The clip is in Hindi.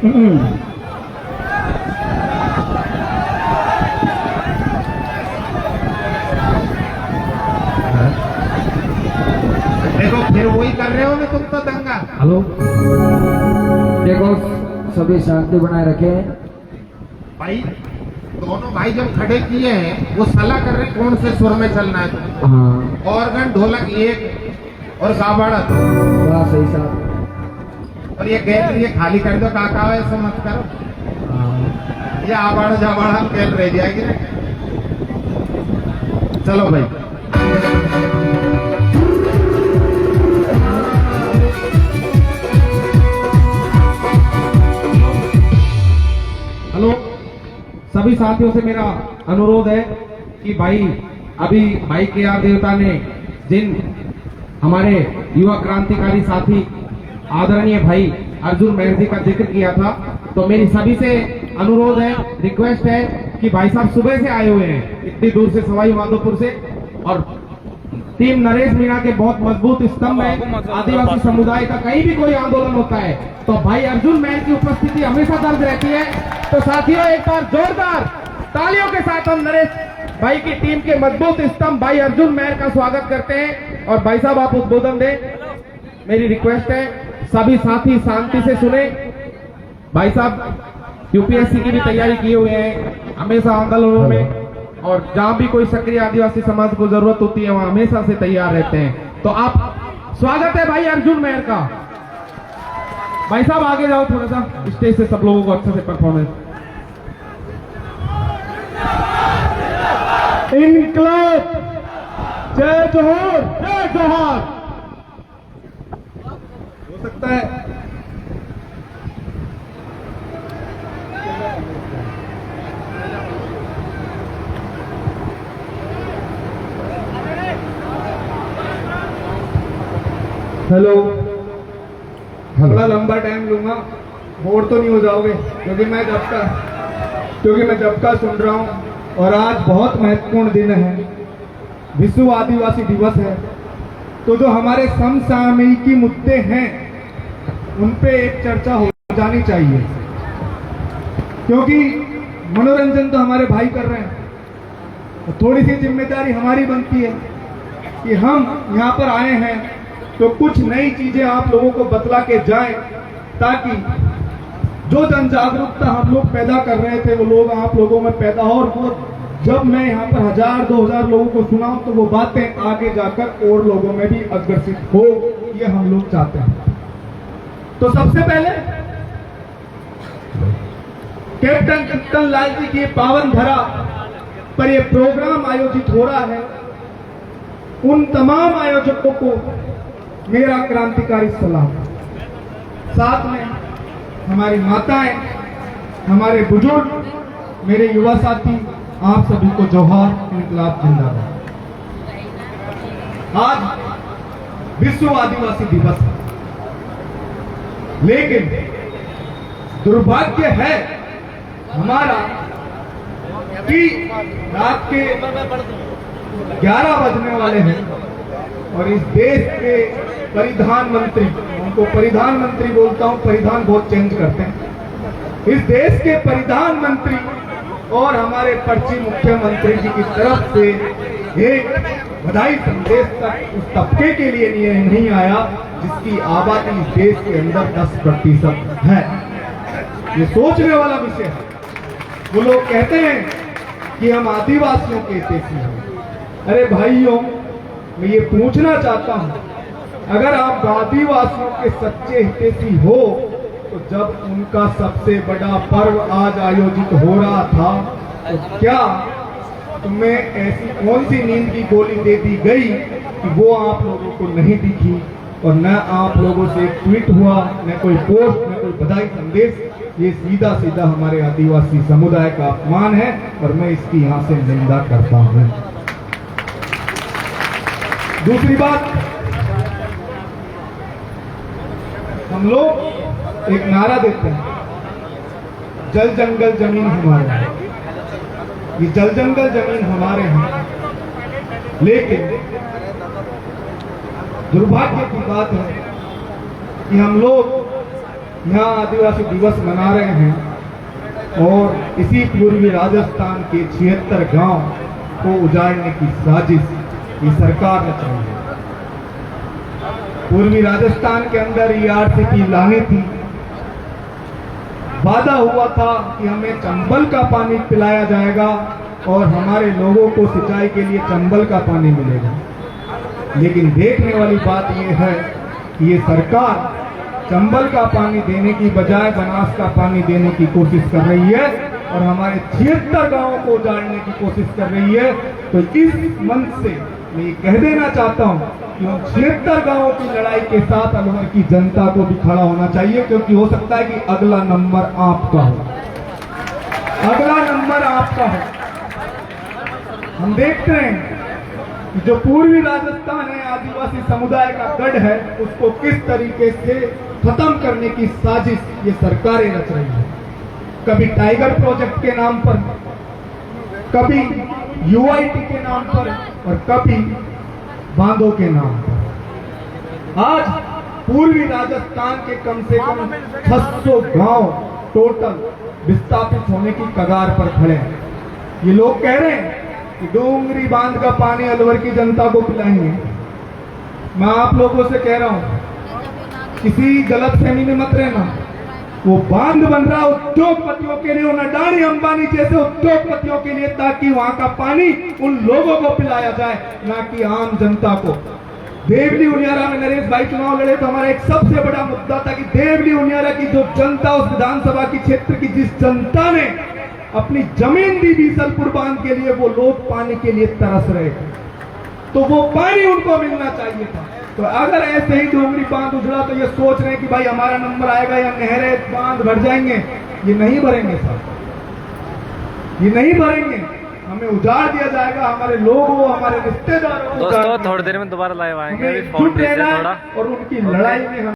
देखो फिर वही कर रहे हो ना तुम तो दंगा। हेलो, देखो सभी शांति बनाए रखे। भाई दोनों भाई जब खड़े किए हैं वो सलाह कर रहे हैं कौन से सुर में चलना है। हाँ, ऑर्गन ढोलक एक और गाबाड़ा दो। बड़ा सही साहब। और ये गैस ये खाली कर दो काका, ऐसा मत करो। हाँ, ये आबाड़ा जाबाड़ा खेल रह जाएगी ना। चलो भाई। हेलो, सभी साथियों से मेरा अनुरोध है कि भाई अभी भाई के आर देवता ने जिन हमारे युवा क्रांतिकारी साथी आदरणीय भाई अर्जुन मेहर जी का जिक्र किया था, तो मेरी सभी से अनुरोध है, रिक्वेस्ट है कि भाई साहब सुबह से आए हुए हैं इतनी दूर से, सवाई माधोपुर से, और टीम नरेश मीणा के बहुत मजबूत स्तंभ है। आदिवासी समुदाय का कहीं भी कोई आंदोलन होता है तो भाई अर्जुन मेहर की उपस्थिति हमेशा दर्ज रहती है। तो साथियों एक बार जोरदार तालियों के साथ हम नरेश भाई की टीम के मजबूत स्तंभ भाई अर्जुन मेहर का स्वागत करते हैं। और भाई साहब आप उद्बोधन दें, मेरी रिक्वेस्ट है सभी साथी शांति से सुने। भाई साहब यूपीएससी की भी तैयारी किए हुए हैं, हमेशा आंदोलनों में और जहां भी कोई सक्रिय आदिवासी समाज को जरूरत होती है वहां हमेशा से तैयार रहते हैं। तो आप स्वागत है भाई अर्जुन मेहर का। भाई साहब आगे जाओ थोड़ा सा, स्टेज से सब लोगों को अच्छे से परफॉर्मेंस। इनकलाब, जय जोहर, जय जोहर। हो सकता है हेलो, बड़ा लंबा टाइम लूंगा, बोर तो नहीं हो जाओगे क्योंकि मैं जब का सुन रहा हूँ। और आज बहुत महत्वपूर्ण दिन है, विश्व आदिवासी दिवस है। तो जो हमारे समसामयिकी मुद्दे हैं उन पे एक चर्चा हो जानी चाहिए, क्योंकि मनोरंजन तो हमारे भाई कर रहे हैं, तो थोड़ी सी जिम्मेदारी हमारी बनती है कि हम यहाँ पर आए हैं तो कुछ नई चीजें आप लोगों को बतला के जाएं, ताकि जो जन जागरूकता हम लोग पैदा कर रहे थे वो लोग आप लोगों में पैदा हो, और वो जब मैं यहाँ पर 1000-2000 लोगों को सुनाऊं तो वो बातें आगे जाकर और लोगों में भी अग्रसित हो, ये हम लोग चाहते हैं। तो सबसे पहले कैप्टन कप्तान लाल जी की पावन धरा पर यह प्रोग्राम आयोजित हो रहा है, उन तमाम आयोजकों को मेरा क्रांतिकारी सलाम। साथ में हमारी माताएं, हमारे बुजुर्ग, मेरे युवा साथी, आप सभी को जोहार, इनकलाब जिंदाबाद। आज विश्व आदिवासी दिवस है, लेकिन दुर्भाग्य है हमारा कि रात के 11 बजने वाले हैं और इस देश के परिधान मंत्री, उनको परिधान मंत्री बोलता हूं, परिधान बहुत चेंज करते हैं, इस देश के परिधान मंत्री और हमारे पर्ची मुख्यमंत्री जी की तरफ से एक बधाई संदेश तक उस तबके के लिए नहीं आया जिसकी आबादी इस देश के अंदर 10% है। ये सोचने वाला विषय है। वो लोग कहते हैं कि हम आदिवासियों के हितैषी हैं। अरे भाइयों, मैं ये पूछना चाहता हूं, अगर आप आदिवासियों के सच्चे हितैषी हो तो जब उनका सबसे बड़ा पर्व आज आयोजित हो रहा था तो क्या तुम्हें ऐसी कौन सी नींद की गोली दे दी गई कि वो आप लोगों को नहीं दिखी, और न आप लोगों से एक ट्वीट हुआ, न कोई पोस्ट, न कोई बधाई संदेश। ये सीधा सीधा हमारे आदिवासी समुदाय का अपमान है और मैं इसकी यहाँ से निंदा करता हूँ। दूसरी बात, हम लोग एक नारा देते हैं, जल जंगल जमीन हमारे हैं। ये जल जंगल जमीन हमारे हैं, लेकिन दुर्भाग्य की बात है कि हम लोग यहाँ आदिवासी दिवस मना रहे हैं और इसी पूर्वी राजस्थान के 76 गांव को उजाड़ने की साजिश ये सरकार रच रही है। पूर्वी राजस्थान के अंदर ERC की लानी थी। वादा हुआ था कि हमें चंबल का पानी पिलाया जाएगा और हमारे लोगों को सिंचाई के लिए चंबल का पानी मिलेगा। लेकिन देखने वाली बात यह है कि ये सरकार चंबल का पानी देने की बजाय बनास का पानी देने की कोशिश कर रही है और हमारे 76 गांवों को उजाड़ने की कोशिश कर रही है। तो इस मंच से मैं ये कह देना चाहता हूं कि उन 76 गांवों की लड़ाई के साथ अलवर की जनता को भी खड़ा होना चाहिए, क्योंकि हो सकता है कि अगला नंबर आपका हो, अगला नंबर आपका हो। हम देखते हैं कि जो पूर्वी राजस्थान है, आदिवासी समुदाय का गढ़ है, उसको किस तरीके से खत्म करने की साजिश ये सरकारें रच रही है। कभी टाइगर प्रोजेक्ट के नाम पर, कभी UIT के नाम पर और कभी बांधों के नाम पर। आज पूर्वी राजस्थान के कम से कम 600 गांव टोटल विस्थापित होने की कगार पर खड़े हैं। ये लोग कह रहे हैं कि डोंगरी बांध का पानी अलवर की जनता को पिलाएंगे। मैं आप लोगों से कह रहा हूं, किसी गलत फहमी में मत रहना। वो बांध बन रहा उद्योगपतियों के लिए, उन्हें अडानी अंबानी जैसे उद्योगपतियों के लिए, ताकि वहां का पानी उन लोगों को पिलाया जाए, ना कि आम जनता को। देवली उनियारा में नरेश भाई चुनाव लड़े तो हमारा एक सबसे बड़ा मुद्दा था कि देवली उनियारा की जो जनता, उस विधानसभा की क्षेत्र की जिस जनता ने अपनी जमीन दी बीसलपुर बांध के लिए, वो लोग पानी के लिए तरस रहे थे, तो वो पानी उनको मिलना चाहिए था। तो अगर ऐसे ही डोंगरी बांध उजड़ा तो ये सोच रहे हैं कि भाई हमारा नंबर आएगा या नहरें बांध भर जाएंगे, ये नहीं भरेंगे साहब, ये नहीं भरेंगे। हमें उजाड़ दिया जाएगा, हमारे लोगों, हमारे रिश्तेदारों को। दोस्तों थोड़ी देर में दोबारा लाइव आएंगे, अभी फोन जुट रहना थोड़ा और उनकी लड़ाई में हम